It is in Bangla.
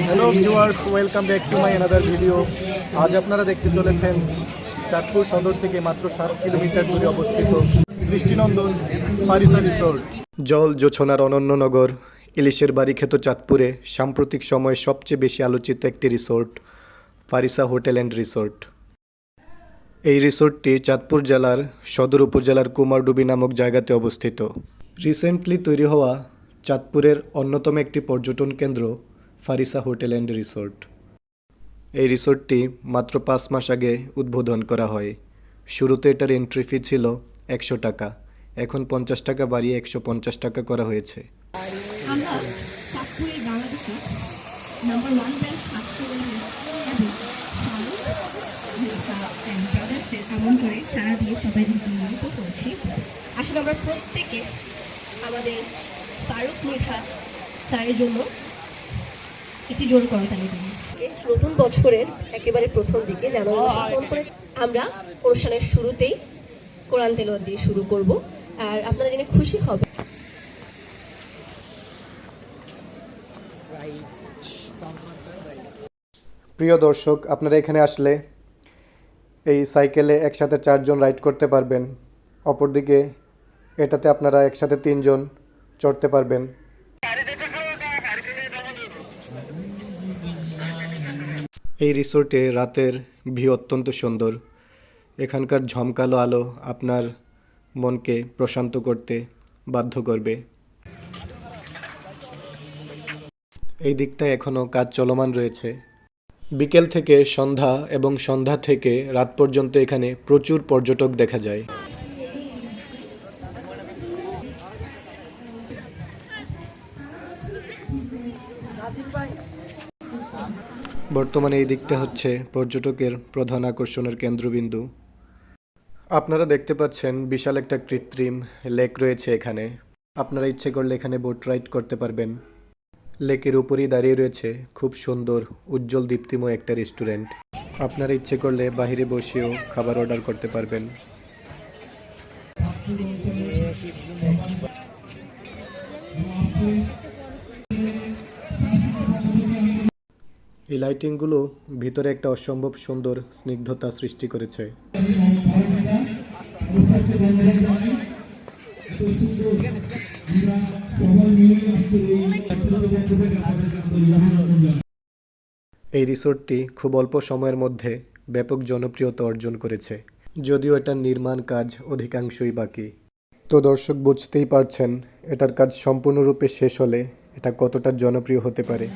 Hello viewers, welcome back to my another video. আজ আপনারা দেখতে চলেছেন চাঁদপুর সদর থেকে মাত্র 7 কিলোমিটার দূরে অবস্থিত দৃষ্টিনন্দন ফারিসা রিসোর্ট। জল জোছনার অনন্য নগর ইলিশের বাড়ি খ্যাত চাঁদপুরে সাম্প্রতিক সময়ে সবচেয়ে বেশি আলোচিত একটি resort Farisa hotel and resort. এই রিসোর্টটি চাঁদপুর জেলার সদর উপজেলার কুমারডুবি নামক জায়গাতে অবস্থিত। রিসেন্টলি তৈরি হওয়া চাঁদপুরের অন্যতম একটি পর্যটন কেন্দ্র ফারিসা হোটেল অ্যান্ড রিসোর্ট। এই রিসোর্টটি মাত্র 5 মাস আগে উদ্বোধন করা হয়। শুরুতে এটার এন্ট্রি ফি ছিল 100 টাকা, এখন 50 টাকা বাড়িয়ে 150 টাকা করা হয়েছে। আমরা চাঁদপুরের বাংলাদেশে নাম্বার 1 ব্র্যান্ড স্বাস্থ্যবানের এবং ব্রাদার্সের আমন্ত্রণে সারা দিয়ে সবাই নিয়মিত করেছি। আসলে আমরা প্রত্যেকে আমাদের ফারুক মৃধা স্যারের জন্য একটি জোর করতালি দিই। নতুন বছরের একেবারে প্রথম দিকে জানুয়ারি মাসে ফোন করে আমরা অনুষ্ঠানের শুরুতেই কোরআন তেলাওয়াত দিয়ে শুরু করব, আর আপনারা জেনে খুশি হবে। প্রিয় দর্শক, আপনারা এখানে আসলে এই সাইকেলে একসাথে 4 জন রাইড করতে পারবেন। অপরদিকে এটাতে আপনারা একসাথে 3 জন চড়তে পারবেন। এই রিসোর্টে রাতের ভিউ অত্যন্ত সুন্দর। এখানকার ঝমকালো আলো আপনার মনকে প্রশান্ত করতে বাধ্য করবে। এই দিকটায় এখনও কাজ চলমান রয়েছে। বিকেল থেকে সন্ধ্যা এবং সন্ধ্যা থেকে রাত পর্যন্ত এখানে প্রচুর পর্যটক দেখা যায়। বর্তমানে এই দিকটা হচ্ছে পর্যটকের প্রধান আকর্ষণের কেন্দ্রবিন্দু। আপনারা দেখতে পাচ্ছেন বিশাল একটা কৃত্রিম লেক রয়েছে এখানে। আপনারা ইচ্ছে করলে এখানে বোট রাইড করতে পারবেন। লেকের উপরেই দাঁড়িয়ে রয়েছে খুব সুন্দর উজ্জ্বল দীপ্তিময় একটা রেস্টুরেন্ট। আপনারা ইচ্ছে করলে বাইরে বসেও খাবার অর্ডার করতে পারবেন। এই লাইটিংগুলো ভিতরে একটা অসম্ভব সুন্দর স্নিগ্ধতা সৃষ্টি করেছে। এই রিসোর্টটি খুব অল্প সময়ের মধ্যে ব্যাপক জনপ্রিয়তা অর্জন করেছে, যদিও এটার নির্মাণ কাজ অধিকাংশই বাকি। তো দর্শক, বুঝতেই পারছেন এটার কাজ সম্পূর্ণরূপে শেষ হলে এটা কতটা জনপ্রিয় হতে পারে।